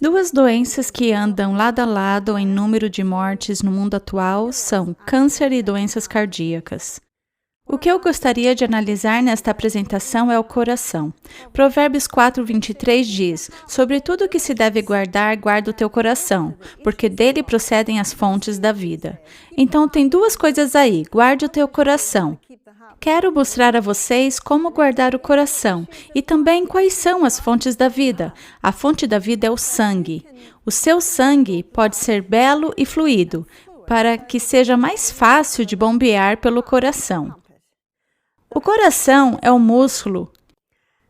Duas doenças que andam lado a lado em número de mortes no mundo atual são câncer e doenças cardíacas. O que eu gostaria de analisar nesta apresentação é o coração. Provérbios 4:23 diz: "Sobre tudo que se deve guardar, guarda o teu coração, porque dele procedem as fontes da vida." Então tem duas coisas aí: guarde o teu coração. Quero mostrar a vocês como guardar o coração e também quais são as fontes da vida. A fonte da vida é o sangue. O seu sangue pode ser belo e fluido, para que seja mais fácil de bombear pelo coração. O coração é um músculo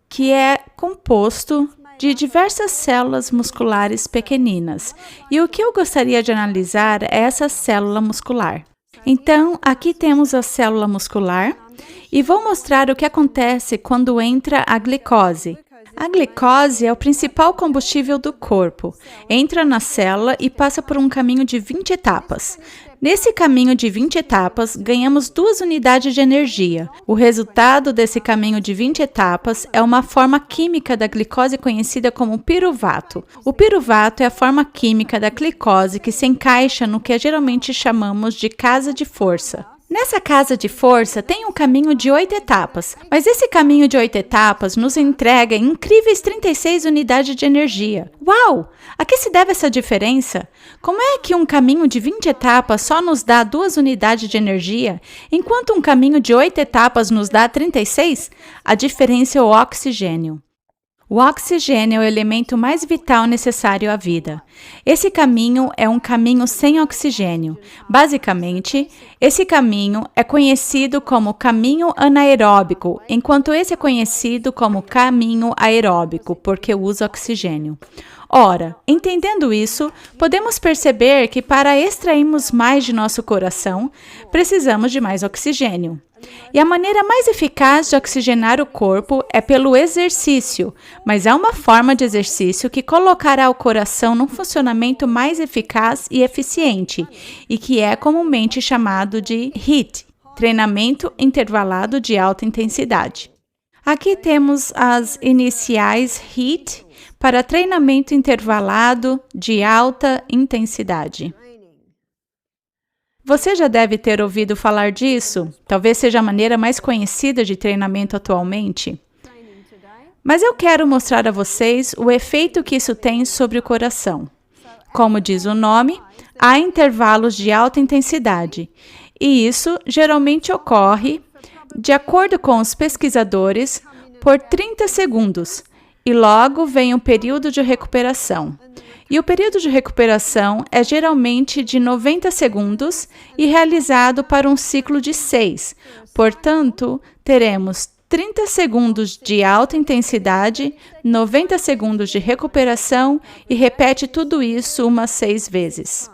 que é composto de diversas células musculares pequeninas. E o que eu gostaria de analisar é essa célula muscular. Então, aqui temos a célula muscular e vou mostrar o que acontece quando entra a glicose. A glicose é o principal combustível do corpo. Entra na célula e passa por um caminho de 20 etapas. Nesse caminho de 20 etapas, ganhamos 2 unidades de energia. O resultado desse caminho de 20 etapas é uma forma química da glicose conhecida como piruvato. O piruvato é a forma química da glicose que se encaixa no que geralmente chamamos de casa de força. Nessa casa de força tem um caminho de 8 etapas, mas esse caminho de 8 etapas nos entrega incríveis 36 unidades de energia. Uau! A que se deve essa diferença? Como é que um caminho de 20 etapas só nos dá 2 unidades de energia, enquanto um caminho de 8 etapas nos dá 36? A diferença é o oxigênio. O oxigênio é o elemento mais vital necessário à vida. Esse caminho é um caminho sem oxigênio. Basicamente, esse caminho é conhecido como caminho anaeróbico, enquanto esse é conhecido como caminho aeróbico, porque usa oxigênio. Ora, entendendo isso, podemos perceber que para extrairmos mais de nosso coração, precisamos de mais oxigênio. E a maneira mais eficaz de oxigenar o corpo é pelo exercício, mas há uma forma de exercício que colocará o coração num funcionamento mais eficaz e eficiente, e que é comumente chamado de HIIT, treinamento intervalado de alta intensidade. Aqui temos as iniciais HIIT para treinamento intervalado de alta intensidade. Você já deve ter ouvido falar disso, talvez seja a maneira mais conhecida de treinamento atualmente. Mas eu quero mostrar a vocês o efeito que isso tem sobre o coração. Como diz o nome, há intervalos de alta intensidade, e isso geralmente ocorre, de acordo com os pesquisadores, por 30 segundos, e logo vem um período de recuperação. E o período de recuperação é geralmente de 90 segundos e realizado para um ciclo de 6. Portanto, teremos 30 segundos de alta intensidade, 90 segundos de recuperação e repete tudo isso umas 6 vezes.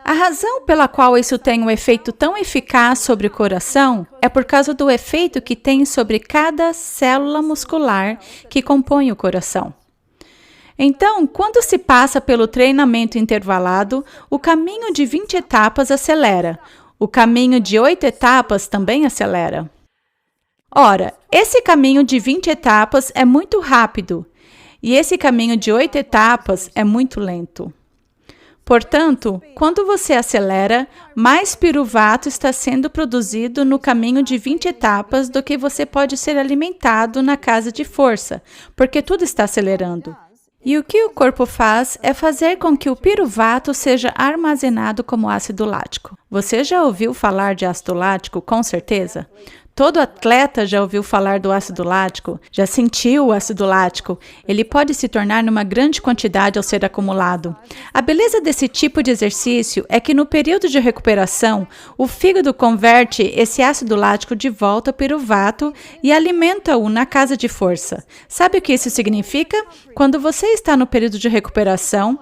A razão pela qual isso tem um efeito tão eficaz sobre o coração é por causa do efeito que tem sobre cada célula muscular que compõe o coração. Então, quando se passa pelo treinamento intervalado, o caminho de 20 etapas acelera. O caminho de 8 etapas também acelera. Ora, esse caminho de 20 etapas é muito rápido e esse caminho de 8 etapas é muito lento. Portanto, quando você acelera, mais piruvato está sendo produzido no caminho de 20 etapas do que você pode ser alimentado na casa de força, porque tudo está acelerando. E o que o corpo faz é fazer com que o piruvato seja armazenado como ácido lático. Você já ouviu falar de ácido lático, com certeza? Todo atleta já ouviu falar do ácido lático, já sentiu o ácido lático. Ele pode se tornar numa grande quantidade ao ser acumulado. A beleza desse tipo de exercício é que no período de recuperação, o fígado converte esse ácido lático de volta ao piruvato e alimenta-o na casa de força. Sabe o que isso significa? Quando você está no período de recuperação,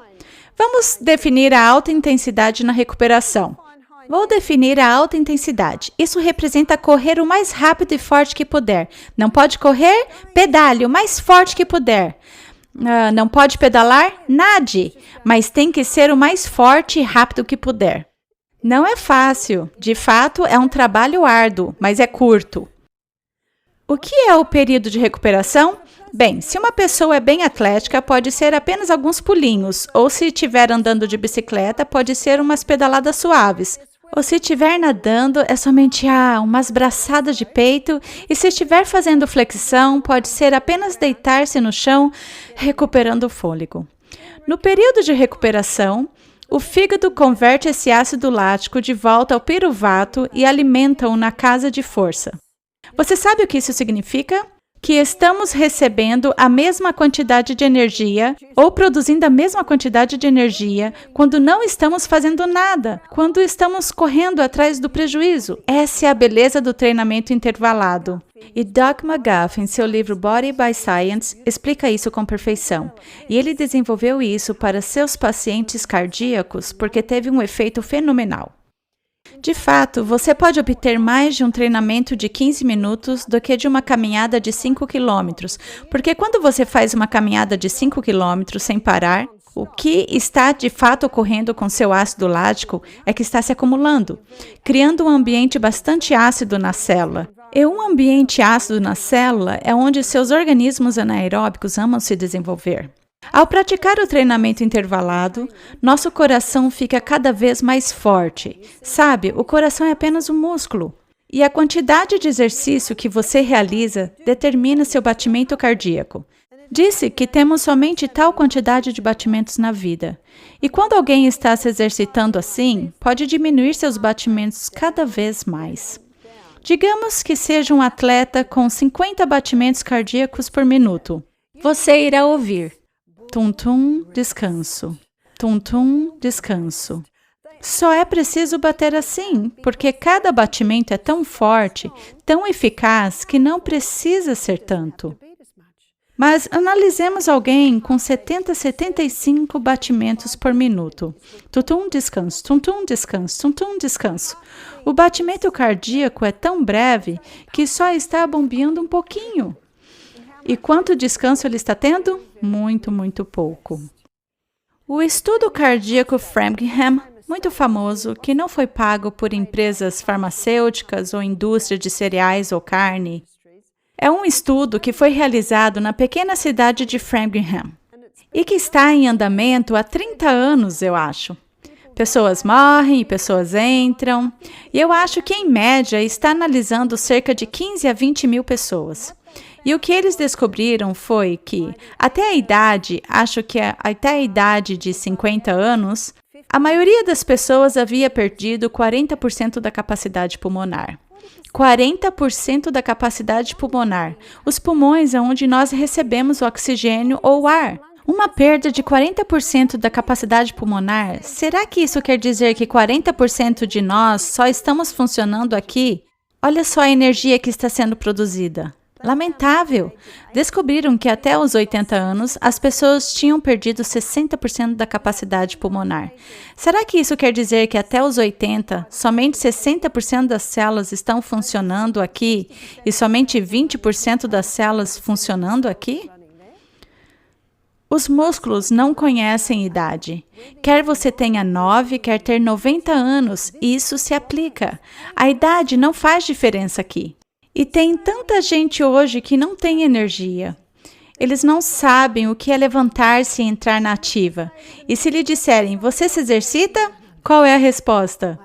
vamos definir a alta intensidade na recuperação. Vou definir a alta intensidade. Isso representa correr o mais rápido e forte que puder. Não pode correr? Pedale o mais forte que puder. Não pode pedalar? Nade. Mas tem que ser o mais forte e rápido que puder. Não é fácil. De fato, é um trabalho árduo, mas é curto. O que é o período de recuperação? Bem, se uma pessoa é bem atlética, pode ser apenas alguns pulinhos, ou se estiver andando de bicicleta, pode ser umas pedaladas suaves. Ou se estiver nadando, é somente umas braçadas de peito, e se estiver fazendo flexão, pode ser apenas deitar-se no chão, recuperando o fôlego. No período de recuperação, o fígado converte esse ácido lático de volta ao piruvato e alimenta-o na casa de força. Você sabe o que isso significa? Que estamos recebendo a mesma quantidade de energia ou produzindo a mesma quantidade de energia quando não estamos fazendo nada, quando estamos correndo atrás do prejuízo. Essa é a beleza do treinamento intervalado. E Doug McGuff, em seu livro Body by Science, explica isso com perfeição. E ele desenvolveu isso para seus pacientes cardíacos porque teve um efeito fenomenal. De fato, você pode obter mais de um treinamento de 15 minutos do que de uma caminhada de 5 quilômetros, porque quando você faz uma caminhada de 5 quilômetros sem parar, o que está de fato ocorrendo com seu ácido lático é que está se acumulando, criando um ambiente bastante ácido na célula. E um ambiente ácido na célula é onde seus organismos anaeróbicos amam se desenvolver. Ao praticar o treinamento intervalado, nosso coração fica cada vez mais forte. Sabe, o coração é apenas um músculo. E a quantidade de exercício que você realiza determina seu batimento cardíaco. Disse que temos somente tal quantidade de batimentos na vida. E quando alguém está se exercitando assim, pode diminuir seus batimentos cada vez mais. Digamos que seja um atleta com 50 batimentos cardíacos por minuto. Você irá ouvir: tum-tum, descanso. Tum-tum, descanso. Só é preciso bater assim, porque cada batimento é tão forte, tão eficaz, que não precisa ser tanto. Mas analisemos alguém com 70, 75 batimentos por minuto. Tum-tum, descanso, tum-tum, descanso, tum-tum, descanso. O batimento cardíaco é tão breve que só está bombeando um pouquinho. E quanto descanso ele está tendo? Muito, muito pouco. O estudo cardíaco Framingham, muito famoso, que não foi pago por empresas farmacêuticas ou indústria de cereais ou carne, é um estudo que foi realizado na pequena cidade de Framingham e que está em andamento há 30 anos, eu acho. Pessoas morrem e pessoas entram, e eu acho que, em média, está analisando cerca de 15 a 20 mil pessoas. E o que eles descobriram foi que, até a idade de 50 anos, a maioria das pessoas havia perdido 40% da capacidade pulmonar. 40% da capacidade pulmonar. Os pulmões é onde nós recebemos o oxigênio ou o ar. Uma perda de 40% da capacidade pulmonar, será que isso quer dizer que 40% de nós só estamos funcionando aqui? Olha só a energia que está sendo produzida. Lamentável! Descobriram que até os 80 anos, as pessoas tinham perdido 60% da capacidade pulmonar. Será que isso quer dizer que até os 80, somente 60% das células estão funcionando aqui e somente 20% das células funcionando aqui? Os músculos não conhecem idade. Quer você tenha 9, quer ter 90 anos, isso se aplica. A idade não faz diferença aqui. E tem tanta gente hoje que não tem energia. Eles não sabem o que é levantar-se e entrar na ativa. E se lhe disserem, você se exercita? Qual é a resposta?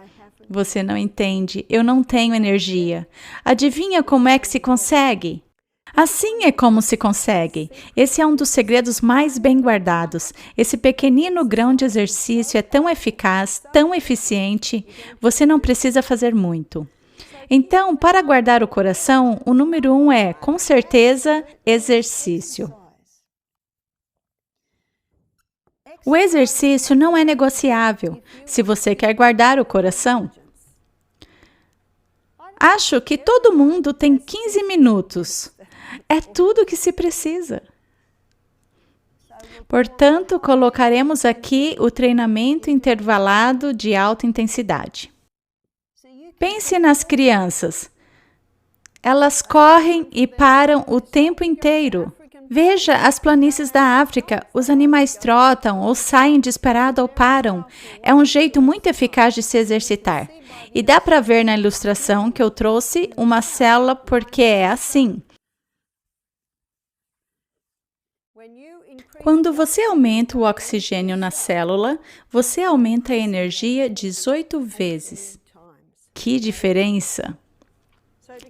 Você não entende, eu não tenho energia. Adivinha como é que se consegue? Assim é como se consegue. Esse é um dos segredos mais bem guardados. Esse pequenino grão de exercício é tão eficaz, tão eficiente, você não precisa fazer muito. Então, para guardar o coração, o número 1 é, com certeza, exercício. O exercício não é negociável, se você quer guardar o coração. Acho que todo mundo tem 15 minutos. É tudo o que se precisa. Portanto, colocaremos aqui o treinamento intervalado de alta intensidade. Pense nas crianças. Elas correm e param o tempo inteiro. Veja as planícies da África. Os animais trotam ou saem disparado ou param. É um jeito muito eficaz de se exercitar. E dá para ver na ilustração que eu trouxe uma célula porque é assim. Quando você aumenta o oxigênio na célula, você aumenta a energia 18 vezes. Que diferença!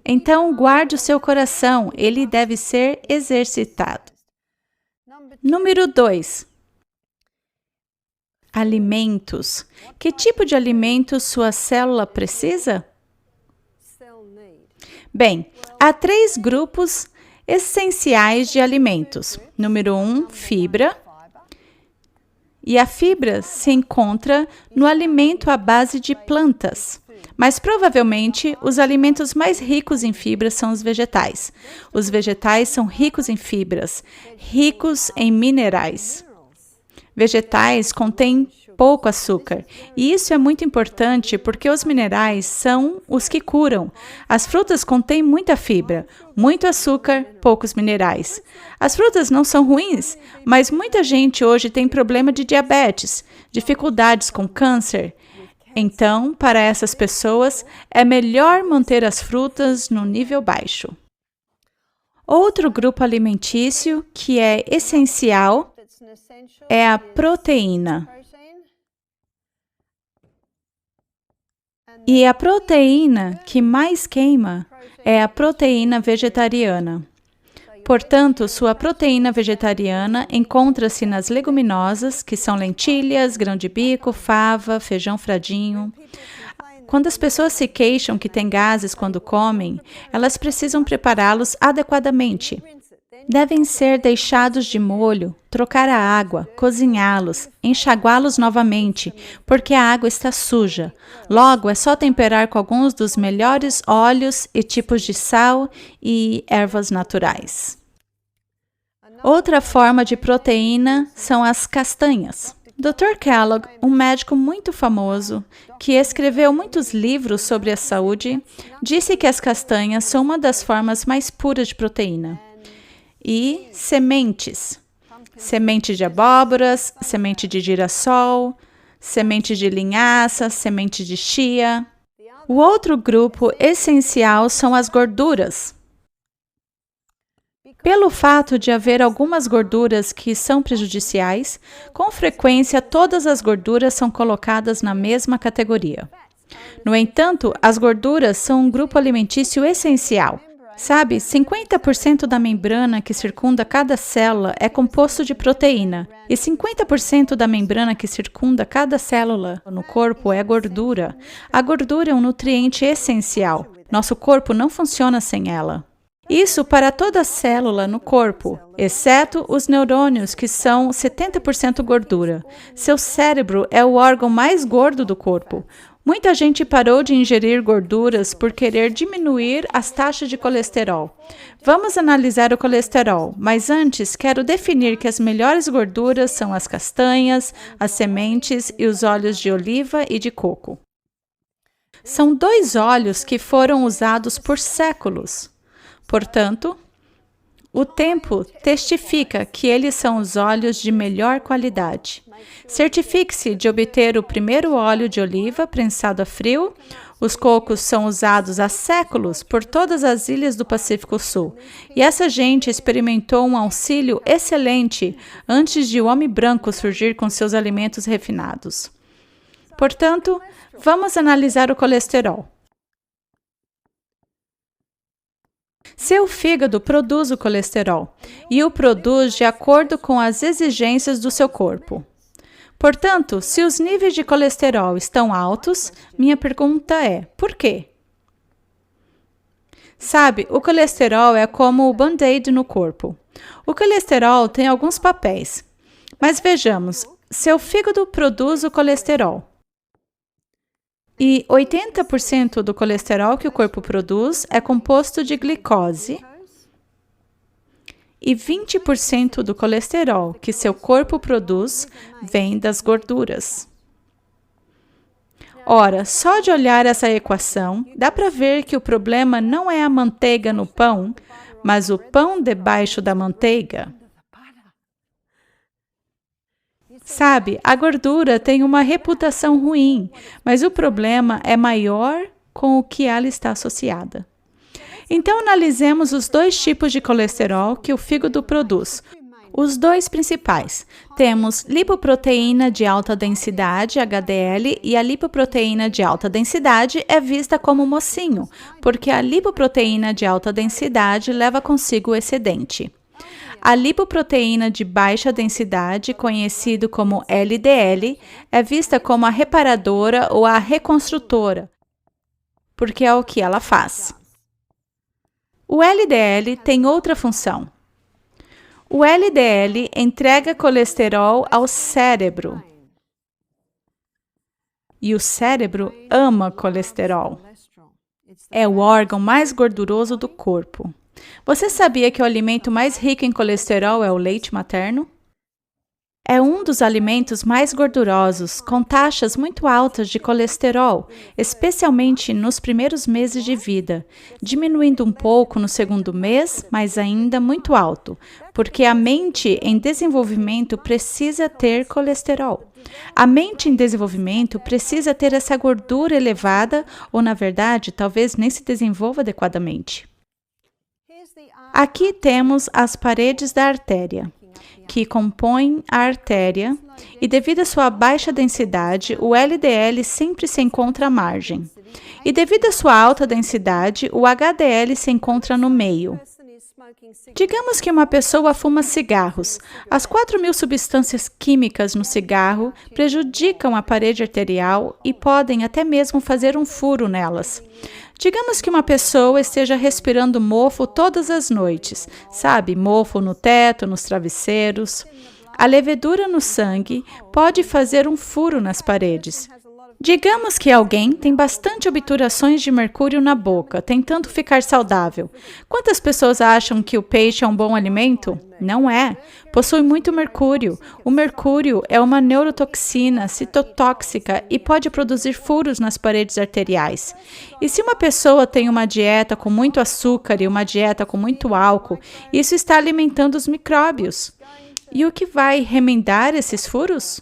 Então, guarde o seu coração, ele deve ser exercitado. Número 2. Alimentos. Que tipo de alimentos sua célula precisa? Bem, há 3 grupos essenciais de alimentos. Número 1, fibra. E a fibra se encontra no alimento à base de plantas. Mas provavelmente os alimentos mais ricos em fibras são os vegetais. Os vegetais são ricos em fibras, ricos em minerais. Vegetais contêm pouco açúcar, e isso é muito importante porque os minerais são os que curam. As frutas contêm muita fibra, muito açúcar, poucos minerais. As frutas não são ruins, mas muita gente hoje tem problema de diabetes, dificuldades com câncer. Então, para essas pessoas, é melhor manter as frutas no nível baixo. Outro grupo alimentício que é essencial é a proteína. E a proteína que mais queima é a proteína vegetariana. Portanto, sua proteína vegetariana encontra-se nas leguminosas, que são lentilhas, grão de bico, fava, feijão fradinho. Quando as pessoas se queixam que têm gases quando comem, elas precisam prepará-los adequadamente. Devem ser deixados de molho, trocar a água, cozinhá-los, enxaguá-los novamente, porque a água está suja. Logo, é só temperar com alguns dos melhores óleos e tipos de sal e ervas naturais. Outra forma de proteína são as castanhas. Dr. Kellogg, um médico muito famoso, que escreveu muitos livros sobre a saúde, disse que as castanhas são uma das formas mais puras de proteína. E sementes. Semente de abóboras, semente de girassol, semente de linhaça, semente de chia. O outro grupo essencial são as gorduras. Pelo fato de haver algumas gorduras que são prejudiciais, com frequência todas as gorduras são colocadas na mesma categoria. No entanto, as gorduras são um grupo alimentício essencial. Sabe, 50% da membrana que circunda cada célula é composto de proteína, e 50% da membrana que circunda cada célula no corpo é gordura. A gordura é um nutriente essencial. Nosso corpo não funciona sem ela. Isso para toda célula no corpo, exceto os neurônios, que são 70% gordura. Seu cérebro é o órgão mais gordo do corpo. Muita gente parou de ingerir gorduras por querer diminuir as taxas de colesterol. Vamos analisar o colesterol, mas antes quero definir que as melhores gorduras são as castanhas, as sementes e os óleos de oliva e de coco. São 2 óleos que foram usados por séculos. Portanto, o tempo testifica que eles são os óleos de melhor qualidade. Certifique-se de obter o primeiro óleo de oliva prensado a frio. Os cocos são usados há séculos por todas as ilhas do Pacífico Sul. E essa gente experimentou um auxílio excelente antes de o homem branco surgir com seus alimentos refinados. Portanto, vamos analisar o colesterol. Seu fígado produz o colesterol e o produz de acordo com as exigências do seu corpo. Portanto, se os níveis de colesterol estão altos, minha pergunta é: por quê? Sabe, o colesterol é como o band-aid no corpo. O colesterol tem alguns papéis. Mas vejamos, seu fígado produz o colesterol. E 80% do colesterol que o corpo produz é composto de glicose. E 20% do colesterol que seu corpo produz vem das gorduras. Ora, só de olhar essa equação, dá para ver que o problema não é a manteiga no pão, mas o pão debaixo da manteiga. Sabe, a gordura tem uma reputação ruim, mas o problema é maior com o que ela está associada. Então, analisemos os 2 tipos de colesterol que o fígado produz. Os dois principais. Temos lipoproteína de alta densidade, HDL, e a lipoproteína de alta densidade é vista como mocinho, porque a lipoproteína de alta densidade leva consigo o excedente. A lipoproteína de baixa densidade, conhecido como LDL, é vista como a reparadora ou a reconstrutora, porque é o que ela faz. O LDL tem outra função. O LDL entrega colesterol ao cérebro. E o cérebro ama colesterol. É o órgão mais gorduroso do corpo. Você sabia que o alimento mais rico em colesterol é o leite materno? É um dos alimentos mais gordurosos, com taxas muito altas de colesterol, especialmente nos primeiros meses de vida, diminuindo um pouco no segundo mês, mas ainda muito alto, porque a mente em desenvolvimento precisa ter colesterol. A mente em desenvolvimento precisa ter essa gordura elevada, ou na verdade, talvez nem se desenvolva adequadamente. Aqui temos as paredes da artéria, que compõem a artéria, e devido à sua baixa densidade, o LDL sempre se encontra à margem. E devido à sua alta densidade, o HDL se encontra no meio. Digamos que uma pessoa fuma cigarros. As 4.000 substâncias químicas no cigarro prejudicam a parede arterial e podem até mesmo fazer um furo nelas. Digamos que uma pessoa esteja respirando mofo todas as noites, sabe? Mofo no teto, nos travesseiros. A levedura no sangue pode fazer um furo nas paredes. Digamos que alguém tem bastante obturações de mercúrio na boca, tentando ficar saudável. Quantas pessoas acham que o peixe é um bom alimento? Não é. Possui muito mercúrio. O mercúrio é uma neurotoxina citotóxica e pode produzir furos nas paredes arteriais. E se uma pessoa tem uma dieta com muito açúcar e uma dieta com muito álcool, isso está alimentando os micróbios. E o que vai remendar esses furos?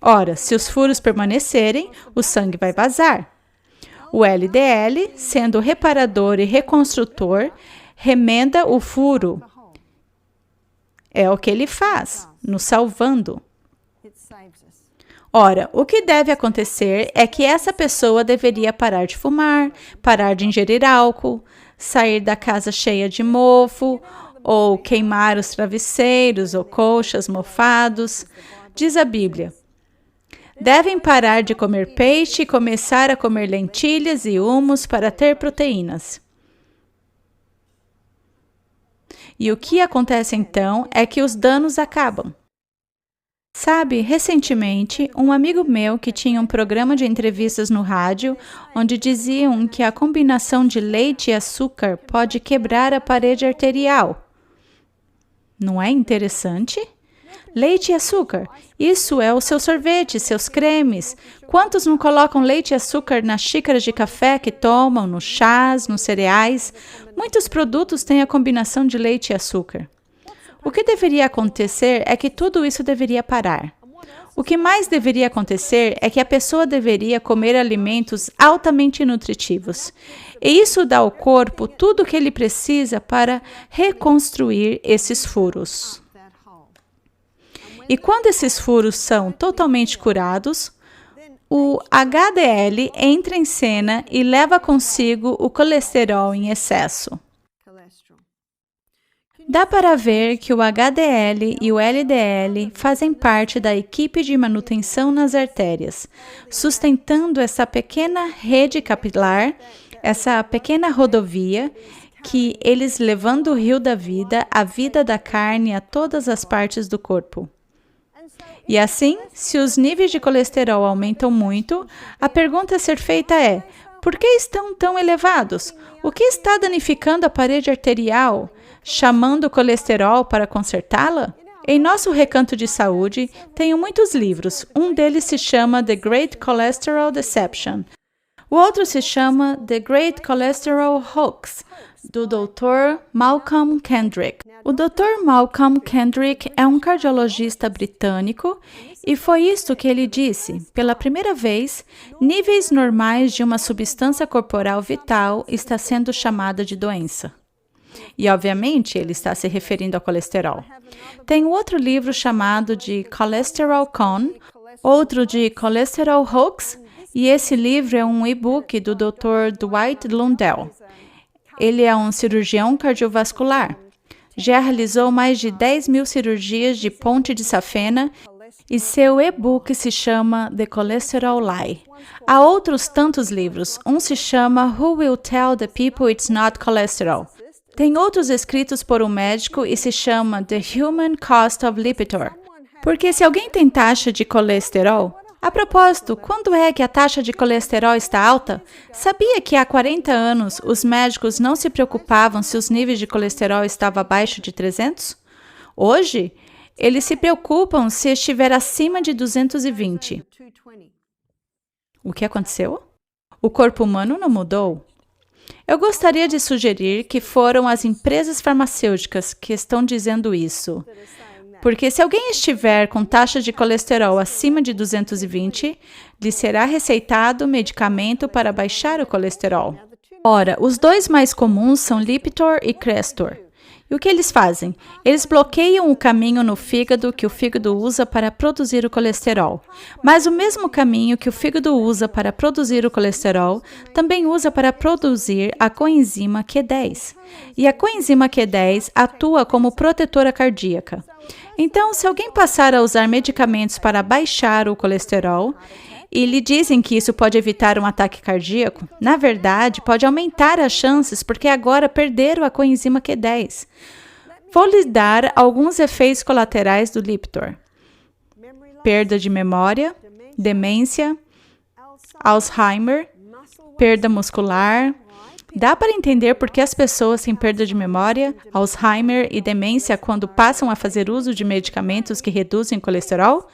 Ora, se os furos permanecerem, o sangue vai vazar. O LDL, sendo reparador e reconstrutor, remenda o furo. É o que ele faz, nos salvando. Ora, o que deve acontecer é que essa pessoa deveria parar de fumar, parar de ingerir álcool, sair da casa cheia de mofo, ou queimar os travesseiros ou colchas mofados. Diz a Bíblia: devem parar de comer peixe e começar a comer lentilhas e hummus para ter proteínas. E o que acontece então é que os danos acabam. Sabe, recentemente, um amigo meu que tinha um programa de entrevistas no rádio, onde diziam que a combinação de leite e açúcar pode quebrar a parede arterial. Não é interessante? Leite e açúcar. Isso é o seu sorvete, seus cremes. Quantos não colocam leite e açúcar nas xícaras de café que tomam, nos chás, nos cereais? Muitos produtos têm a combinação de leite e açúcar. O que deveria acontecer é que tudo isso deveria parar. O que mais deveria acontecer é que a pessoa deveria comer alimentos altamente nutritivos. E isso dá ao corpo tudo o que ele precisa para reconstruir esses furos. E quando esses furos são totalmente curados, o HDL entra em cena e leva consigo o colesterol em excesso. Dá para ver que o HDL e o LDL fazem parte da equipe de manutenção nas artérias, sustentando essa pequena rede capilar, essa pequena rodovia, que eles levando o rio da vida, a vida da carne a todas as partes do corpo. E assim, se os níveis de colesterol aumentam muito, a pergunta a ser feita é: por que estão tão elevados? O que está danificando a parede arterial, chamando o colesterol para consertá-la? Em nosso recanto de saúde, tenho muitos livros. Um deles se chama The Great Cholesterol Deception. O outro se chama The Great Cholesterol Hoax, do Dr. Malcolm Kendrick. O Dr. Malcolm Kendrick é um cardiologista britânico e foi isto que ele disse. Pela primeira vez, níveis normais de uma substância corporal vital está sendo chamada de doença. E, obviamente, ele está se referindo ao colesterol. Tem outro livro chamado de Cholesterol Con, outro de Cholesterol Hoax, e esse livro é um e-book do Dr. Dwight Lundell. Ele é um cirurgião cardiovascular. Já realizou mais de 10.000 cirurgias de ponte de safena e seu e-book se chama The Cholesterol Lie. Há outros tantos livros. Um se chama Who Will Tell the People It's Not Cholesterol? Tem outros escritos por um médico e se chama The Human Cost of Lipitor. Porque se alguém tem taxa de colesterol... A propósito, quando é que a taxa de colesterol está alta? Sabia que há 40 anos os médicos não se preocupavam se os níveis de colesterol estavam abaixo de 300? Hoje, eles se preocupam se estiver acima de 220. O que aconteceu? O corpo humano não mudou. Eu gostaria de sugerir que foram as empresas farmacêuticas que estão dizendo isso. Porque se alguém estiver com taxa de colesterol acima de 220, lhe será receitado medicamento para baixar o colesterol. Ora, os dois mais comuns são Lipitor e Crestor. E o que eles fazem? Eles bloqueiam o caminho no fígado que o fígado usa para produzir o colesterol. Mas o mesmo caminho que o fígado usa para produzir o colesterol, também usa para produzir a coenzima Q10. E a coenzima Q10 atua como protetora cardíaca. Então, se alguém passar a usar medicamentos para baixar o colesterol, e lhe dizem que isso pode evitar um ataque cardíaco, na verdade, pode aumentar as chances porque agora perderam a coenzima Q10. Vou lhe dar alguns efeitos colaterais do Lipitor. Perda de memória, demência, Alzheimer, perda muscular. Dá para entender por que as pessoas têm perda de memória, Alzheimer e demência quando passam a fazer uso de medicamentos que reduzem o colesterol?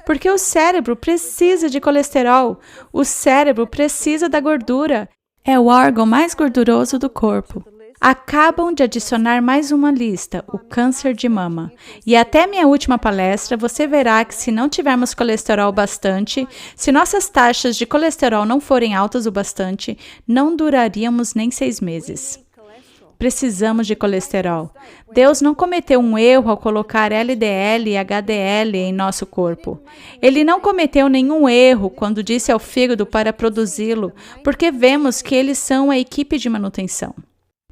Porque o cérebro precisa de colesterol. O cérebro precisa da gordura. É o órgão mais gorduroso do corpo. Acabam de adicionar mais uma lista, o câncer de mama. E até minha última palestra, você verá que se não tivermos colesterol bastante, se nossas taxas de colesterol não forem altas o bastante, não duraríamos nem 6 meses. Precisamos de colesterol. Deus não cometeu um erro ao colocar LDL e HDL em nosso corpo. Ele não cometeu nenhum erro quando disse ao fígado para produzi-lo, porque vemos que eles são a equipe de manutenção.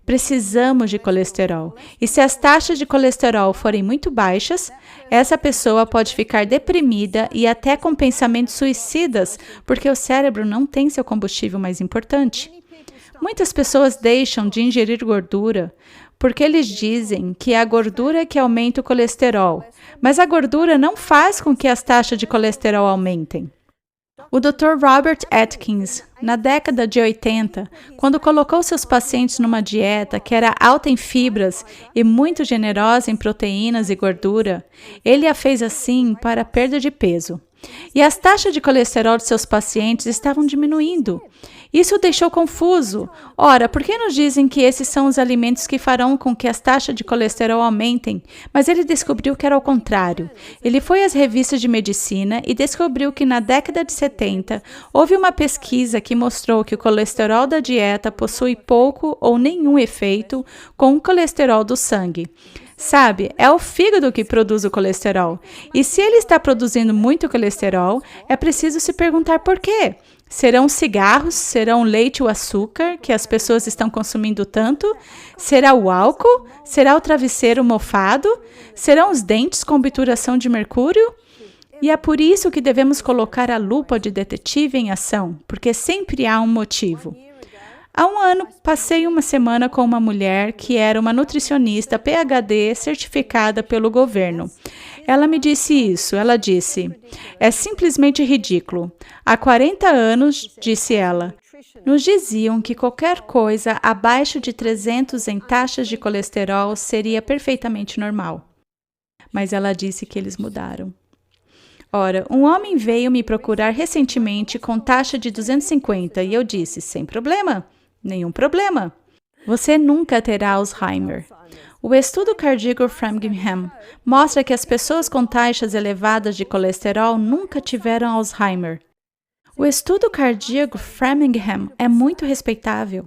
Precisamos de colesterol. E se as taxas de colesterol forem muito baixas, essa pessoa pode ficar deprimida e até com pensamentos suicidas, porque o cérebro não tem seu combustível mais importante. Muitas pessoas deixam de ingerir gordura porque eles dizem que é a gordura que aumenta o colesterol, mas a gordura não faz com que as taxas de colesterol aumentem. O Dr. Robert Atkins, na década de 80, quando colocou seus pacientes numa dieta que era alta em fibras e muito generosa em proteínas e gordura, ele a fez assim para a perda de peso. E as taxas de colesterol de seus pacientes estavam diminuindo. Isso o deixou confuso. Ora, por que nos dizem que esses são os alimentos que farão com que as taxas de colesterol aumentem? Mas ele descobriu que era ao contrário. Ele foi às revistas de medicina e descobriu que na década de 70 houve uma pesquisa que mostrou que o colesterol da dieta possui pouco ou nenhum efeito com o colesterol do sangue. Sabe, é o fígado que produz o colesterol. E se ele está produzindo muito colesterol, é preciso se perguntar por quê. Serão cigarros? Serão leite ou açúcar que as pessoas estão consumindo tanto? Será o álcool? Será o travesseiro mofado? Serão os dentes com obturação de mercúrio? E é por isso que devemos colocar a lupa de detetive em ação, porque sempre há um motivo. Há um ano, passei uma semana com uma mulher que era uma nutricionista PhD certificada pelo governo. Ela me disse isso, ela disse, é simplesmente ridículo. Há 40 anos, disse ela, nos diziam que qualquer coisa abaixo de 300 em taxas de colesterol seria perfeitamente normal. Mas ela disse que eles mudaram. Ora, um homem veio me procurar recentemente com taxa de 250 e eu disse, sem problema. Nenhum problema. Você nunca terá Alzheimer. O estudo cardíaco Framingham mostra que as pessoas com taxas elevadas de colesterol nunca tiveram Alzheimer. O estudo cardíaco Framingham é muito respeitável.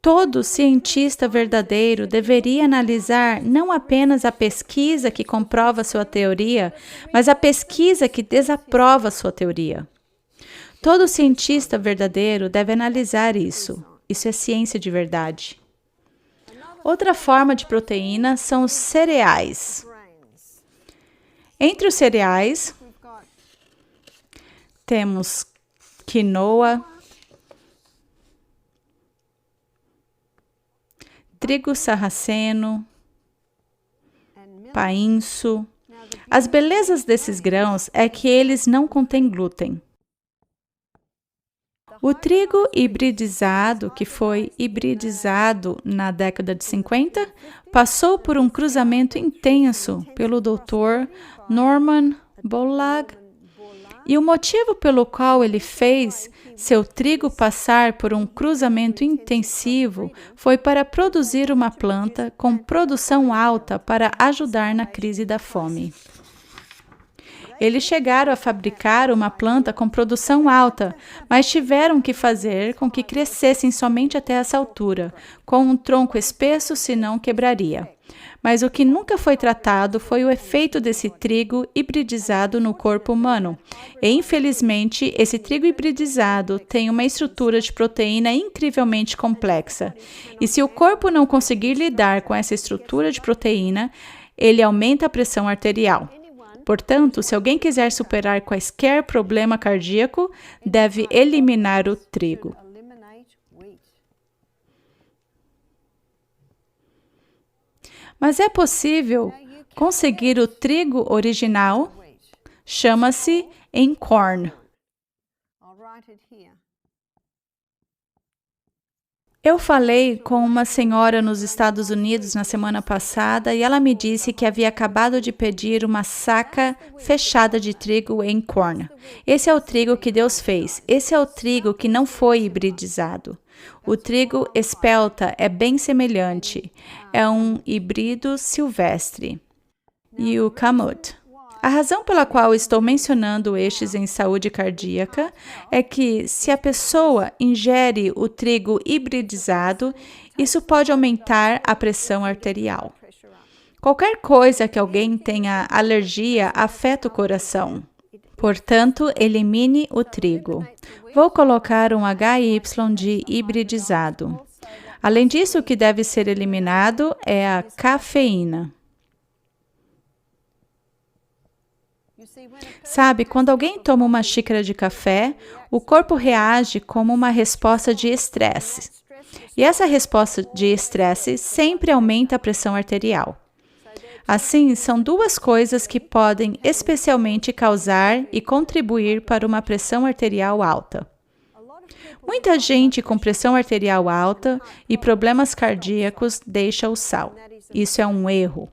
Todo cientista verdadeiro deveria analisar não apenas a pesquisa que comprova sua teoria, mas a pesquisa que desaprova sua teoria. Todo cientista verdadeiro deve analisar isso. Isso é ciência de verdade. Outra forma de proteína são os cereais. Entre os cereais, temos quinoa, trigo sarraceno, painço. As belezas desses grãos é que eles não contêm glúten. O trigo hibridizado, que foi hibridizado na década de 50, passou por um cruzamento intenso pelo Dr. Norman Borlaug. E o motivo pelo qual ele fez seu trigo passar por um cruzamento intensivo foi para produzir uma planta com produção alta para ajudar na crise da fome. Eles chegaram a fabricar uma planta com produção alta, mas tiveram que fazer com que crescessem somente até essa altura, com um tronco espesso, senão quebraria. Mas o que nunca foi tratado foi o efeito desse trigo hibridizado no corpo humano. E, infelizmente, esse trigo hibridizado tem uma estrutura de proteína incrivelmente complexa. E se o corpo não conseguir lidar com essa estrutura de proteína, ele aumenta a pressão arterial. Portanto, se alguém quiser superar quaisquer problema cardíaco, deve eliminar o trigo. Mas é possível conseguir o trigo original? Chama-se corn. Eu falei com uma senhora nos Estados Unidos na semana passada e ela me disse que havia acabado de pedir uma saca fechada de trigo corn. Esse é o trigo que Deus fez. Esse é o trigo que não foi hibridizado. O trigo espelta é bem semelhante. É um híbrido silvestre. E o kamut. A razão pela qual estou mencionando estes em saúde cardíaca é que, se a pessoa ingere o trigo hibridizado, isso pode aumentar a pressão arterial. Qualquer coisa que alguém tenha alergia afeta o coração. Portanto, elimine o trigo. Vou colocar um HY de hibridizado. Além disso, o que deve ser eliminado é a cafeína. Sabe, quando alguém toma uma xícara de café, o corpo reage como uma resposta de estresse. E essa resposta de estresse sempre aumenta a pressão arterial. Assim, são duas coisas que podem especialmente causar e contribuir para uma pressão arterial alta. Muita gente com pressão arterial alta e problemas cardíacos deixa o sal. Isso é um erro.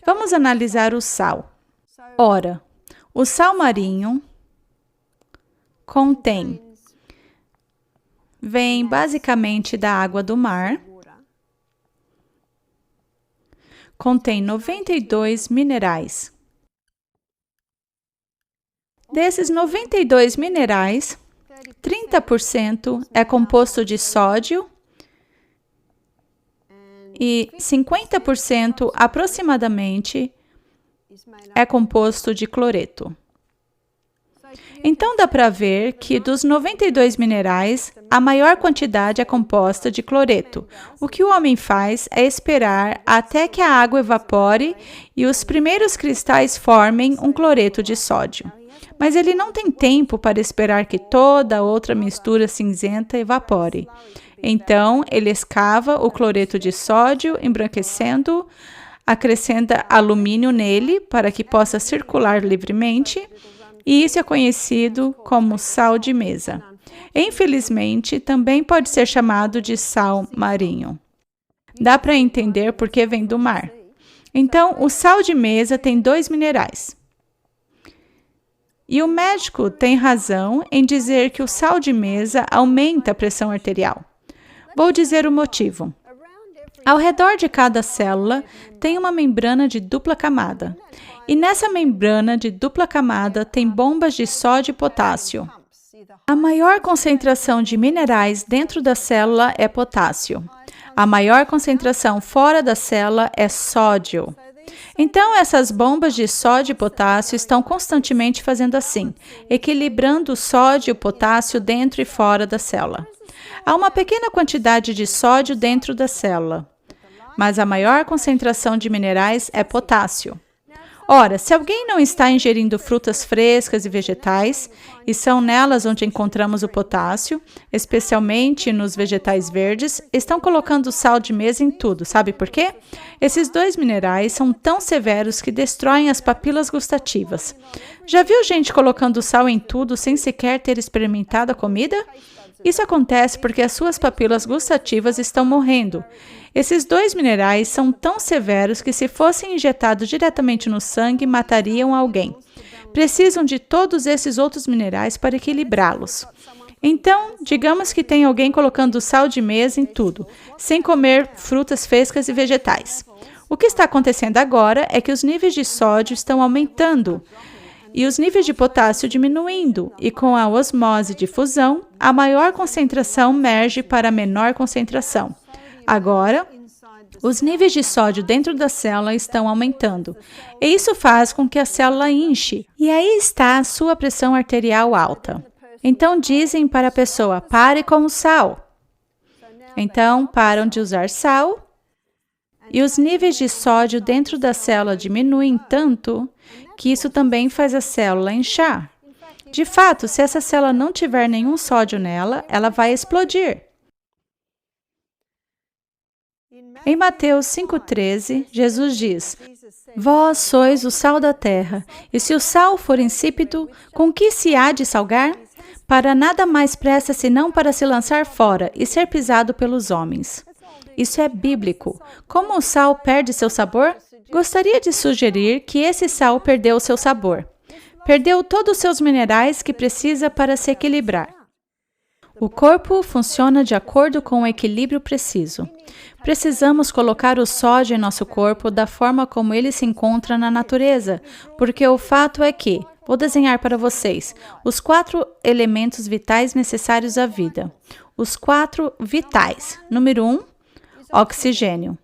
Vamos analisar o sal. Ora, o sal marinho vem basicamente da água do mar, contém 92 minerais. Desses 92 minerais, 30% é composto de sódio e 50% aproximadamente é composto de cloreto. Então, dá para ver que dos 92 minerais, a maior quantidade é composta de cloreto. O que o homem faz é esperar até que a água evapore e os primeiros cristais formem um cloreto de sódio. Mas ele não tem tempo para esperar que toda a outra mistura cinzenta evapore. Então, ele escava o cloreto de sódio, embranquecendo-o, acrescenta alumínio nele para que possa circular livremente, e isso é conhecido como sal de mesa. Infelizmente, também pode ser chamado de sal marinho. Dá para entender por que vem do mar. Então, o sal de mesa tem 2 minerais. E o médico tem razão em dizer que o sal de mesa aumenta a pressão arterial. Vou dizer o motivo. Ao redor de cada célula tem uma membrana de dupla camada. E nessa membrana de dupla camada tem bombas de sódio e potássio. A maior concentração de minerais dentro da célula é potássio. A maior concentração fora da célula é sódio. Então, essas bombas de sódio e potássio estão constantemente fazendo assim, equilibrando o sódio e o potássio dentro e fora da célula. Há uma pequena quantidade de sódio dentro da célula, mas a maior concentração de minerais é potássio. Ora, se alguém não está ingerindo frutas frescas e vegetais, e são nelas onde encontramos o potássio, especialmente nos vegetais verdes, estão colocando sal de mesa em tudo. Sabe por quê? Esses dois minerais são tão severos que destroem as papilas gustativas. Já viu gente colocando sal em tudo sem sequer ter experimentado a comida? Isso acontece porque as suas papilas gustativas estão morrendo. Esses dois minerais são tão severos que, se fossem injetados diretamente no sangue, matariam alguém. Precisam de todos esses outros minerais para equilibrá-los. Então, digamos que tem alguém colocando sal de mesa em tudo, sem comer frutas frescas e vegetais. O que está acontecendo agora é que os níveis de sódio estão aumentando e os níveis de potássio diminuindo, e com a osmose de fusão, a maior concentração merge para a menor concentração. Agora, os níveis de sódio dentro da célula estão aumentando, e isso faz com que a célula inche, e aí está a sua pressão arterial alta. Então dizem para a pessoa, pare com o sal. Então param de usar sal, e os níveis de sódio dentro da célula diminuem tanto que isso também faz a célula inchar. De fato, se essa célula não tiver nenhum sódio nela, ela vai explodir. Em Mateus 5,13, Jesus diz, vós sois o sal da terra, e se o sal for insípido, com que se há de salgar? Para nada mais presta senão para se lançar fora e ser pisado pelos homens. Isso é bíblico. Como o sal perde seu sabor? Gostaria de sugerir que esse sal perdeu seu sabor. Perdeu todos os seus minerais que precisa para se equilibrar. O corpo funciona de acordo com o equilíbrio preciso. Precisamos colocar o sódio em nosso corpo da forma como ele se encontra na natureza, porque o fato é que, vou desenhar para vocês, os 4 elementos vitais necessários à vida. Os 4 vitais. Número 1, oxigênio.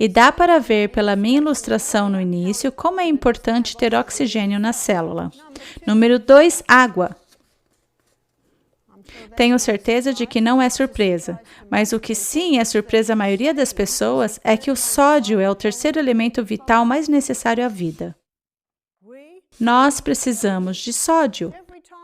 E dá para ver pela minha ilustração no início como é importante ter oxigênio na célula. Número 2, água. Tenho certeza de que não é surpresa, mas o que sim é surpresa à maioria das pessoas é que o sódio é o terceiro elemento vital mais necessário à vida. Nós precisamos de sódio.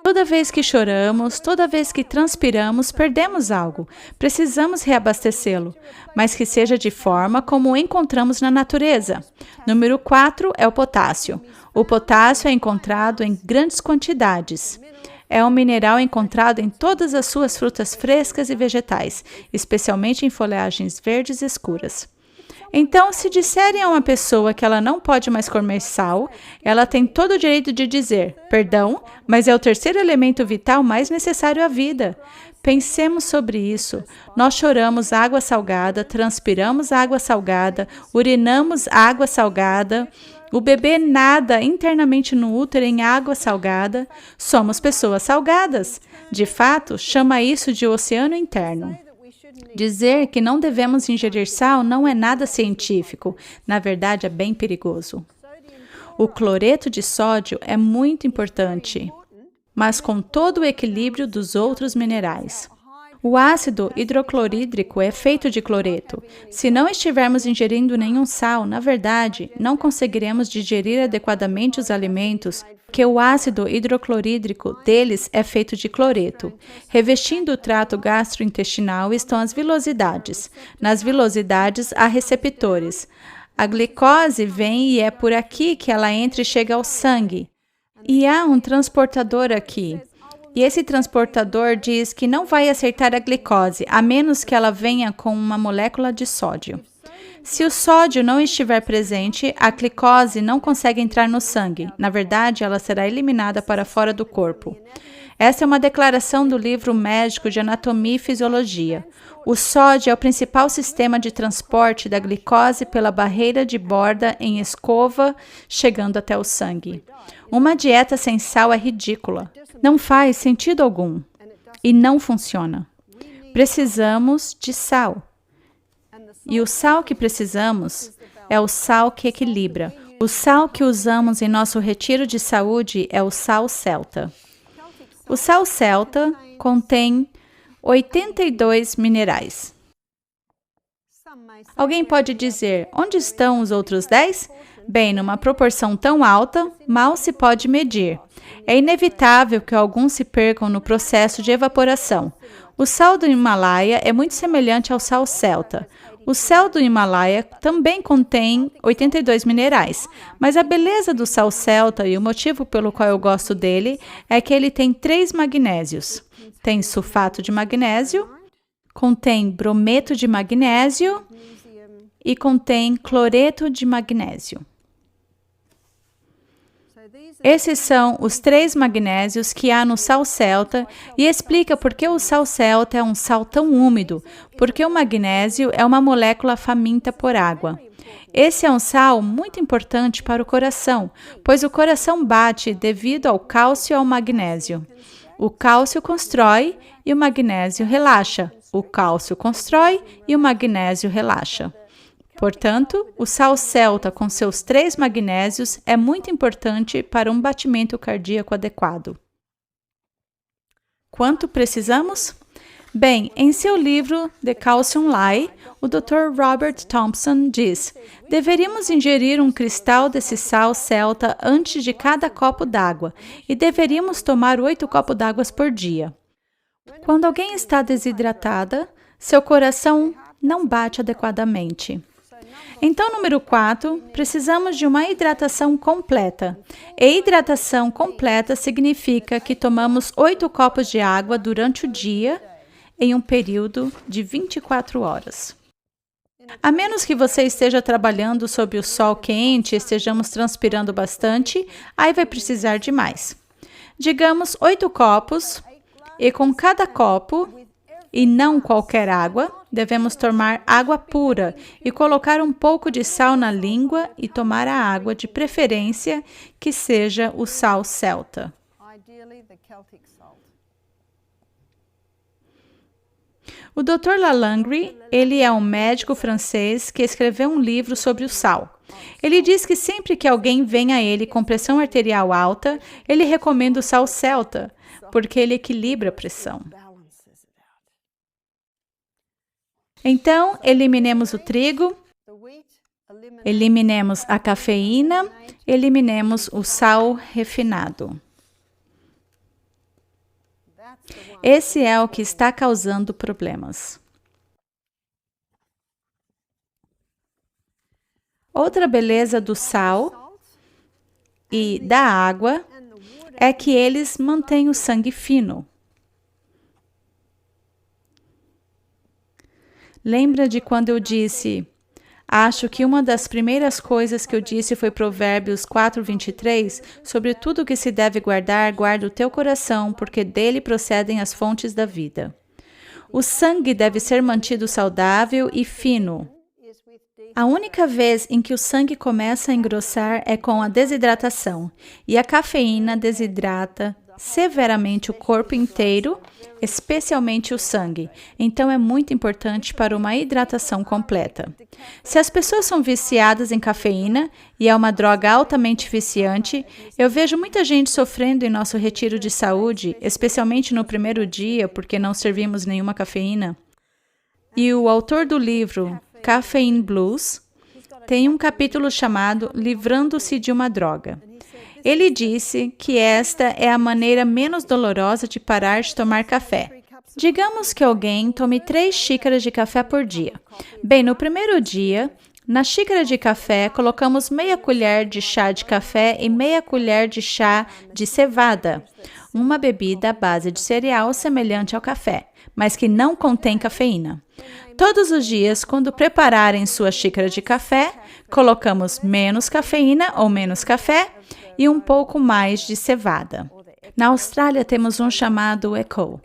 Toda vez que choramos, toda vez que transpiramos, perdemos algo. Precisamos reabastecê-lo, mas que seja de forma como o encontramos na natureza. Número 4 é o potássio. O potássio é encontrado em grandes quantidades. É um mineral encontrado em todas as suas frutas frescas e vegetais, especialmente em folhagens verdes escuras. Então, se disserem a uma pessoa que ela não pode mais comer sal, ela tem todo o direito de dizer, perdão, mas é o terceiro elemento vital mais necessário à vida. Pensemos sobre isso. Nós choramos água salgada, transpiramos água salgada, urinamos água salgada, o bebê nada internamente no útero em água salgada. Somos pessoas salgadas. De fato, chama isso de oceano interno. Dizer que não devemos ingerir sal não é nada científico. Na verdade, é bem perigoso. O cloreto de sódio é muito importante, mas com todo o equilíbrio dos outros minerais. O ácido hidroclorídrico é feito de cloreto. Se não estivermos ingerindo nenhum sal, na verdade, não conseguiremos digerir adequadamente os alimentos, porque o ácido hidroclorídrico deles é feito de cloreto. Revestindo o trato gastrointestinal estão as vilosidades. Nas vilosidades há receptores. A glicose vem e é por aqui que ela entra e chega ao sangue. E há um transportador aqui. E esse transportador diz que não vai aceitar a glicose, a menos que ela venha com uma molécula de sódio. Se o sódio não estiver presente, a glicose não consegue entrar no sangue. Na verdade, ela será eliminada para fora do corpo. Essa é uma declaração do livro médico de Anatomia e Fisiologia. O sódio é o principal sistema de transporte da glicose pela barreira de borda em escova, chegando até o sangue. Uma dieta sem sal é ridícula. Não faz sentido algum. E não funciona. Precisamos de sal. E o sal que precisamos é o sal que equilibra. O sal que usamos em nosso retiro de saúde é o sal celta. O sal celta contém 82 minerais. Alguém pode dizer, onde estão os outros 10? Bem, numa proporção tão alta, mal se pode medir. É inevitável que alguns se percam no processo de evaporação. O sal do Himalaia é muito semelhante ao sal celta. O sal do Himalaia também contém 82 minerais, mas a beleza do sal celta e o motivo pelo qual eu gosto dele é que ele tem 3 magnésios. Tem sulfato de magnésio, contém brometo de magnésio e contém cloreto de magnésio. Esses são os 3 magnésios que há no sal celta e explica por que o sal celta é um sal tão úmido, porque o magnésio é uma molécula faminta por água. Esse é um sal muito importante para o coração, pois o coração bate devido ao cálcio e ao magnésio. O cálcio constrói e o magnésio relaxa. O cálcio constrói e o magnésio relaxa. Portanto, o sal celta com seus 3 magnésios é muito importante para um batimento cardíaco adequado. Quanto precisamos? Bem, em seu livro The Calcium Lie, o Dr. Robert Thompson diz: deveríamos ingerir um cristal desse sal celta antes de cada copo d'água e deveríamos tomar 8 copos d'água por dia. Quando alguém está desidratada, seu coração não bate adequadamente. Então, número 4, precisamos de uma hidratação completa. E hidratação completa significa que tomamos 8 copos de água durante o dia em um período de 24 horas. A menos que você esteja trabalhando sob o sol quente e estejamos transpirando bastante, aí vai precisar de mais. Digamos 8 copos, e com cada copo, e não qualquer água, devemos tomar água pura e colocar um pouco de sal na língua e tomar a água, de preferência que seja o sal celta. O Dr. Lalangre, ele é um médico francês que escreveu um livro sobre o sal. Ele diz que sempre que alguém vem a ele com pressão arterial alta, ele recomenda o sal celta, porque ele equilibra a pressão. Então, eliminemos o trigo, eliminemos a cafeína, eliminemos o sal refinado. Esse é o que está causando problemas. Outra beleza do sal e da água é que eles mantêm o sangue fino. Lembra de quando eu disse, acho que uma das primeiras coisas que eu disse foi Provérbios 4:23, sobre tudo que se deve guardar, guarda o teu coração, porque dele procedem as fontes da vida. O sangue deve ser mantido saudável e fino. A única vez em que o sangue começa a engrossar é com a desidratação, e a cafeína desidrata severamente o corpo inteiro, especialmente o sangue. Então é muito importante para uma hidratação completa. Se as pessoas são viciadas em cafeína, e é uma droga altamente viciante, eu vejo muita gente sofrendo em nosso retiro de saúde, especialmente no primeiro dia, porque não servimos nenhuma cafeína. E o autor do livro Caffeine Blues tem um capítulo chamado Livrando-se de uma droga. Ele disse que esta é a maneira menos dolorosa de parar de tomar café. Digamos que alguém tome 3 xícaras de café por dia. Bem, no primeiro dia, na xícara de café, colocamos meia colher de chá de café e meia colher de chá de cevada, uma bebida à base de cereal semelhante ao café, mas que não contém cafeína. Todos os dias, quando prepararem sua xícara de café, colocamos menos cafeína ou menos café e um pouco mais de cevada. Na Austrália temos um chamado Echo.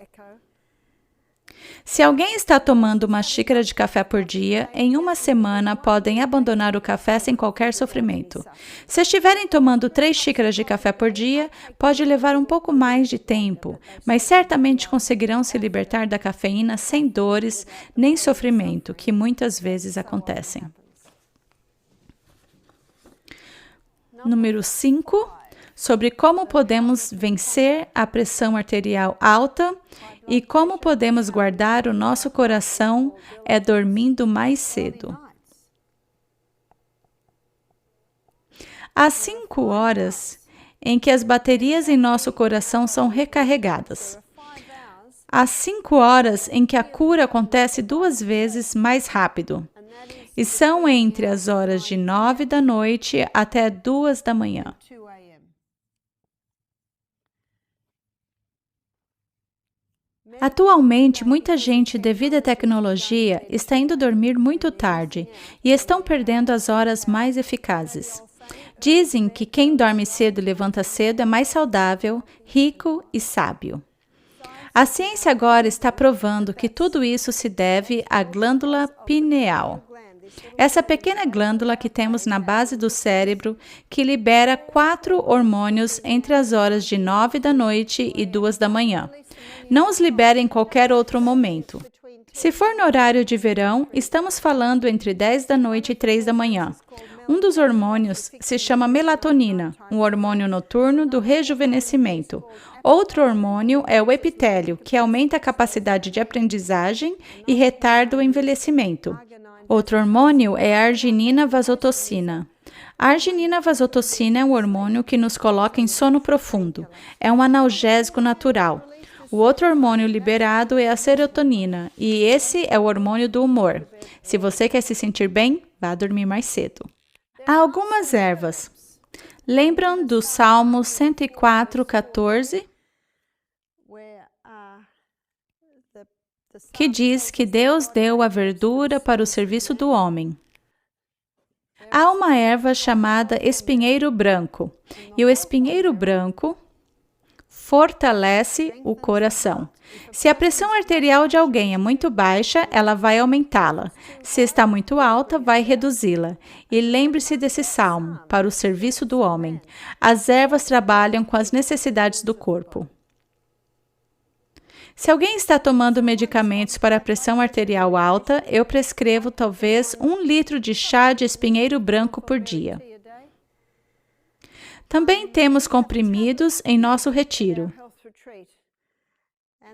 Se alguém está tomando uma xícara de café por dia, em uma semana podem abandonar o café sem qualquer sofrimento. Se estiverem tomando 3 xícaras de café por dia, pode levar um pouco mais de tempo, mas certamente conseguirão se libertar da cafeína sem dores nem sofrimento, que muitas vezes acontecem. Número 5. Sobre como podemos vencer a pressão arterial alta e como podemos guardar o nosso coração dormindo mais cedo. Há 5 horas em que as baterias em nosso coração são recarregadas. Há 5 horas em que a cura acontece 2 vezes mais rápido. E são entre as horas de 9 da noite até 2 da manhã. Atualmente, muita gente, devido à tecnologia, está indo dormir muito tarde e estão perdendo as horas mais eficazes. Dizem que quem dorme cedo e levanta cedo é mais saudável, rico e sábio. A ciência agora está provando que tudo isso se deve à glândula pineal. Essa pequena glândula que temos na base do cérebro que libera 4 hormônios entre as horas de 9 da noite e 2 da manhã. Não os libera em qualquer outro momento. Se for no horário de verão, estamos falando entre 10 da noite e 3 da manhã. Um dos hormônios se chama melatonina, um hormônio noturno do rejuvenescimento. Outro hormônio é o epitélio, que aumenta a capacidade de aprendizagem e retarda o envelhecimento. Outro hormônio é a arginina vasotocina. A arginina vasotocina é um hormônio que nos coloca em sono profundo. É um analgésico natural. O outro hormônio liberado é a serotonina, e esse é o hormônio do humor. Se você quer se sentir bem, vá dormir mais cedo. Há algumas ervas. Lembram do Salmo 104:14? Que diz que Deus deu a verdura para o serviço do homem. Há uma erva chamada espinheiro branco, e o espinheiro branco fortalece o coração. Se a pressão arterial de alguém é muito baixa, ela vai aumentá-la. Se está muito alta, vai reduzi-la. E lembre-se desse salmo, para o serviço do homem. As ervas trabalham com as necessidades do corpo. Se alguém está tomando medicamentos para a pressão arterial alta, eu prescrevo talvez 1 litro de chá de espinheiro branco por dia. Também temos comprimidos em nosso retiro.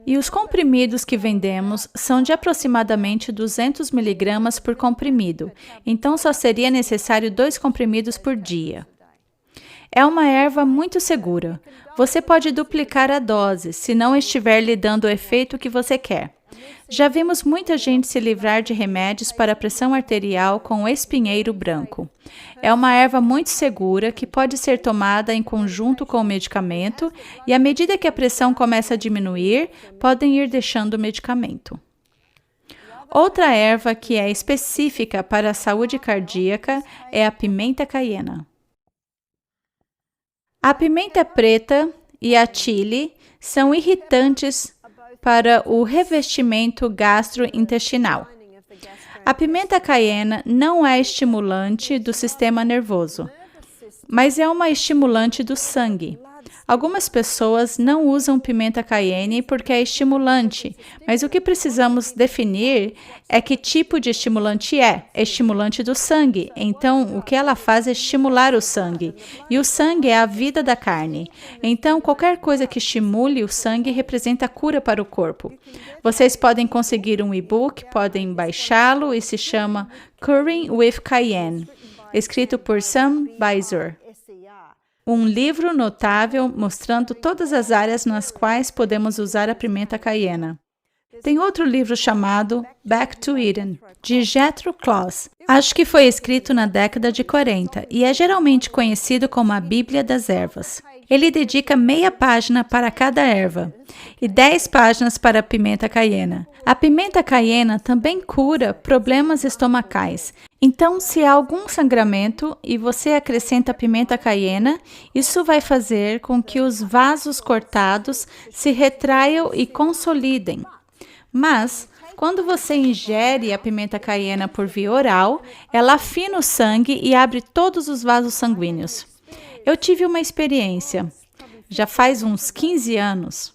E os comprimidos que vendemos são de aproximadamente 200 mg por comprimido, então só seria necessário 2 comprimidos por dia. É uma erva muito segura. Você pode duplicar a dose, se não estiver lhe dando o efeito que você quer. Já vimos muita gente se livrar de remédios para a pressão arterial com o espinheiro branco. É uma erva muito segura que pode ser tomada em conjunto com o medicamento e, à medida que a pressão começa a diminuir, podem ir deixando o medicamento. Outra erva que é específica para a saúde cardíaca é a pimenta caiena. A pimenta preta e a chile são irritantes para o revestimento gastrointestinal. A pimenta caiena não é estimulante do sistema nervoso, mas é uma estimulante do sangue. Algumas pessoas não usam pimenta caiene porque é estimulante, mas o que precisamos definir é que tipo de estimulante é. É estimulante do sangue, então o que ela faz é estimular o sangue, e o sangue é a vida da carne. Então, qualquer coisa que estimule o sangue representa cura para o corpo. Vocês podem conseguir um e-book, podem baixá-lo e se chama Curing with Cayenne, escrito por Sam Beiser. Um livro notável mostrando todas as áreas nas quais podemos usar a pimenta caiena. Tem outro livro chamado Back to Eden, de Jethro Kloss. Acho que foi escrito na década de 40 e é geralmente conhecido como a Bíblia das Ervas. Ele dedica meia página para cada erva e 10 páginas para a pimenta caiena. A pimenta caiena também cura problemas estomacais. Então, se há algum sangramento e você acrescenta pimenta caiena, isso vai fazer com que os vasos cortados se retraiam e consolidem. Mas, quando você ingere a pimenta caiena por via oral, ela afina o sangue e abre todos os vasos sanguíneos. Eu tive uma experiência, já faz uns 15 anos.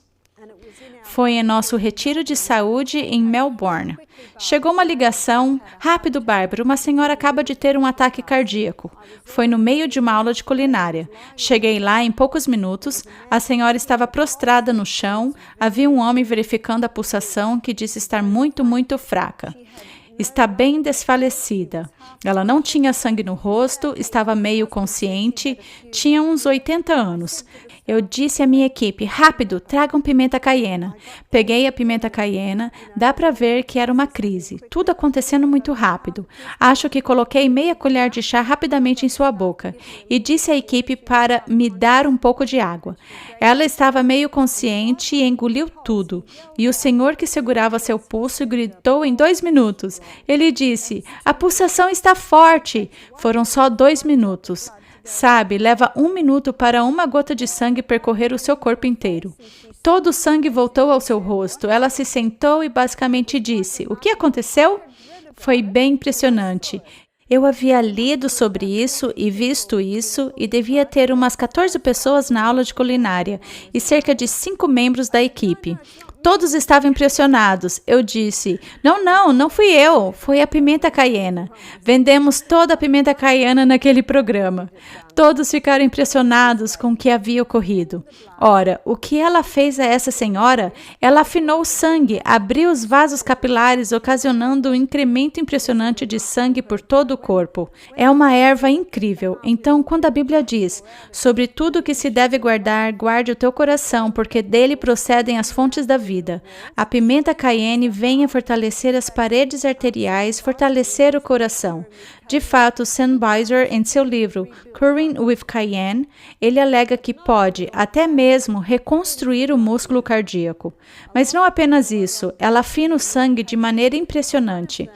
Foi em nosso retiro de saúde em Melbourne. Chegou uma ligação. Rápido, Bárbara, uma senhora acaba de ter um ataque cardíaco. Foi no meio de uma aula de culinária. Cheguei lá em poucos minutos. A senhora estava prostrada no chão. Havia um homem verificando a pulsação que disse estar muito, muito fraca. Está bem desfalecida. Ela não tinha sangue no rosto, estava meio consciente, tinha uns 80 anos. Eu disse à minha equipe, rápido, tragam pimenta caiena. Peguei a pimenta caiena, dá para ver que era uma crise, tudo acontecendo muito rápido. Acho que coloquei meia colher de chá rapidamente em sua boca e disse à equipe para me dar um pouco de água. Ela estava meio consciente e engoliu tudo. E o senhor que segurava seu pulso gritou em 2 minutos. Ele disse, a pulsação está forte. Foram só 2 minutos. Sabe, leva 1 minuto para uma gota de sangue percorrer o seu corpo inteiro. Todo o sangue voltou ao seu rosto. Ela se sentou e basicamente disse, o que aconteceu? Foi bem impressionante. Eu havia lido sobre isso e visto isso e devia ter umas 14 pessoas na aula de culinária e cerca de 5 membros da equipe. Todos estavam impressionados. Eu disse, não fui eu, foi a pimenta caiena. Vendemos toda a pimenta caiena naquele programa. Todos ficaram impressionados com o que havia ocorrido. Ora, o que ela fez a essa senhora? Ela afinou o sangue, abriu os vasos capilares, ocasionando um incremento impressionante de sangue por todo o corpo. É uma erva incrível. Então, quando a Bíblia diz, sobre tudo que se deve guardar, guarde o teu coração, porque dele procedem as fontes da vida. A pimenta caiene vem a fortalecer as paredes arteriais, fortalecer o coração. De fato, Sennheiser, em seu livro Curing with Cayenne, ele alega que pode, até mesmo, reconstruir o músculo cardíaco. Mas não apenas isso, ela afina o sangue de maneira impressionante.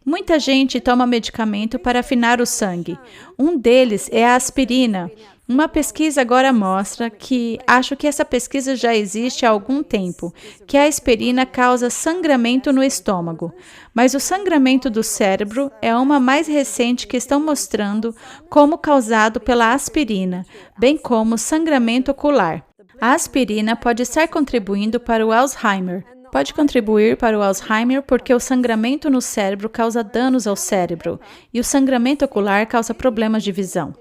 Muita gente toma medicamento para afinar o sangue. Um deles é a aspirina. Uma pesquisa agora mostra que, acho que essa pesquisa já existe há algum tempo, que a aspirina causa sangramento no estômago. Mas o sangramento do cérebro é uma mais recente que estão mostrando como causado pela aspirina, bem como sangramento ocular. A aspirina pode estar contribuindo para o Alzheimer. Pode contribuir para o Alzheimer porque o sangramento no cérebro causa danos ao cérebro e o sangramento ocular causa problemas de visão.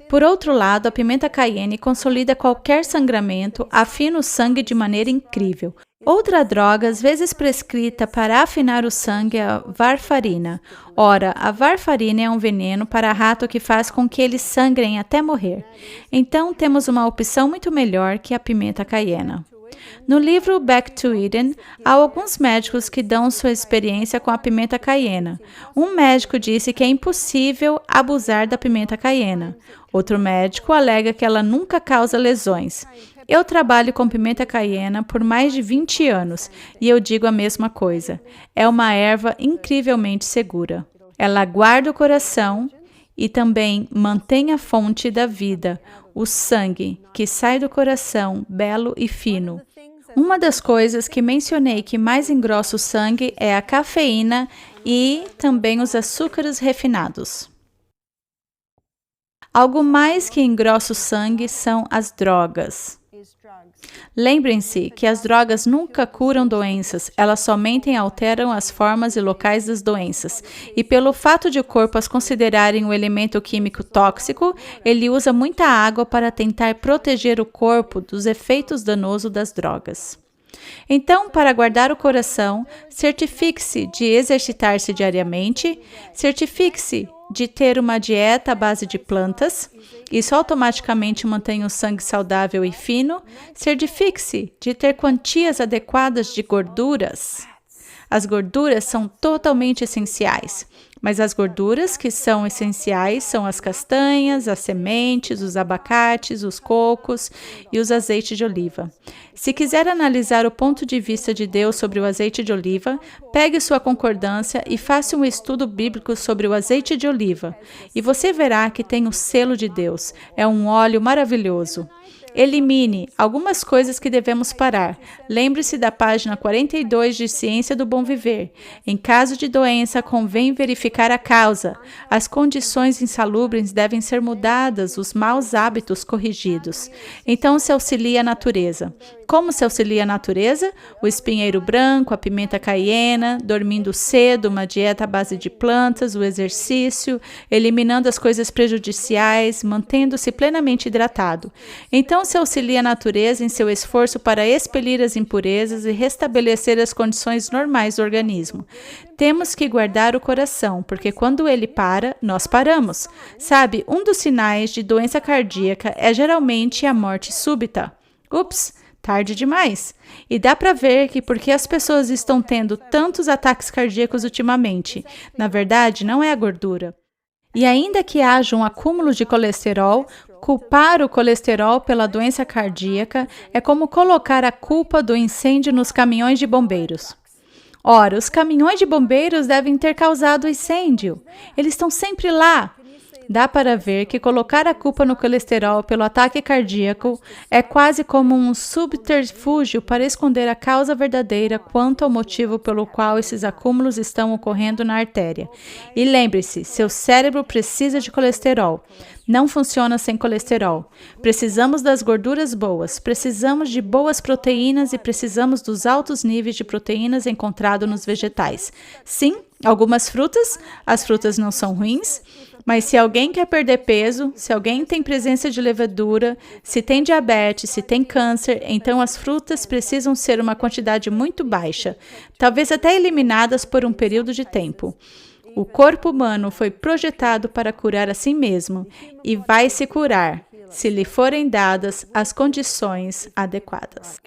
Por outro lado, a pimenta caiene consolida qualquer sangramento, afina o sangue de maneira incrível. Outra droga, às vezes prescrita para afinar o sangue, é a varfarina. Ora, a varfarina é um veneno para rato que faz com que eles sangrem até morrer. Então, temos uma opção muito melhor que a pimenta caiena. No livro Back to Eden, há alguns médicos que dão sua experiência com a pimenta caiena. Um médico disse que é impossível abusar da pimenta caiena. Outro médico alega que ela nunca causa lesões. Eu trabalho com pimenta caiena por mais de 20 anos e eu digo a mesma coisa. É uma erva incrivelmente segura. Ela guarda o coração e também mantém a fonte da vida, o sangue que sai do coração, belo e fino. Uma das coisas que mencionei que mais engrossa o sangue é a cafeína e também os açúcares refinados. Algo mais que engrossa o sangue são as drogas. Lembrem-se que as drogas nunca curam doenças, elas somente alteram as formas e locais das doenças. E pelo fato de o corpo as considerarem um elemento químico tóxico, ele usa muita água para tentar proteger o corpo dos efeitos danosos das drogas. Então, para guardar o coração, certifique-se de exercitar-se diariamente, certifique-se de ter uma dieta à base de plantas. Isso automaticamente mantém o sangue saudável e fino. Certifique-se de ter quantias adequadas de gorduras. As gorduras são totalmente essenciais. Mas as gorduras que são essenciais são as castanhas, as sementes, os abacates, os cocos e os azeites de oliva. Se quiser analisar o ponto de vista de Deus sobre o azeite de oliva, pegue sua concordância e faça um estudo bíblico sobre o azeite de oliva. E você verá que tem o selo de Deus. É um óleo maravilhoso. Elimine algumas coisas que devemos parar. Lembre-se da página 42 de Ciência do Bom Viver. Em caso de doença, convém verificar a causa. As condições insalubres devem ser mudadas, os maus hábitos corrigidos. Então se auxilia a natureza. Como se auxilia a natureza? O espinheiro branco, a pimenta caiena, dormindo cedo, uma dieta à base de plantas, o exercício, eliminando as coisas prejudiciais, mantendo-se plenamente hidratado. Então se auxilia a natureza em seu esforço para expelir as impurezas e restabelecer as condições normais do organismo. Temos que guardar o coração, porque quando ele para, nós paramos. Sabe, um dos sinais de doença cardíaca é geralmente a morte súbita. Ups! Tarde demais. E dá para ver que porque as pessoas estão tendo tantos ataques cardíacos ultimamente, na verdade, não é a gordura. E ainda que haja um acúmulo de colesterol, culpar o colesterol pela doença cardíaca é como colocar a culpa do incêndio nos caminhões de bombeiros. Ora, os caminhões de bombeiros devem ter causado o incêndio. Eles estão sempre lá. Dá para ver que colocar a culpa no colesterol pelo ataque cardíaco é quase como um subterfúgio para esconder a causa verdadeira quanto ao motivo pelo qual esses acúmulos estão ocorrendo na artéria. E lembre-se, seu cérebro precisa de colesterol. Não funciona sem colesterol. Precisamos das gorduras boas, precisamos de boas proteínas e precisamos dos altos níveis de proteínas encontrados nos vegetais. Sim, algumas frutas, as frutas não são ruins, mas se alguém quer perder peso, se alguém tem presença de levedura, se tem diabetes, se tem câncer, então as frutas precisam ser uma quantidade muito baixa, talvez até eliminadas por um período de tempo. O corpo humano foi projetado para curar a si mesmo e vai se curar se lhe forem dadas as condições adequadas.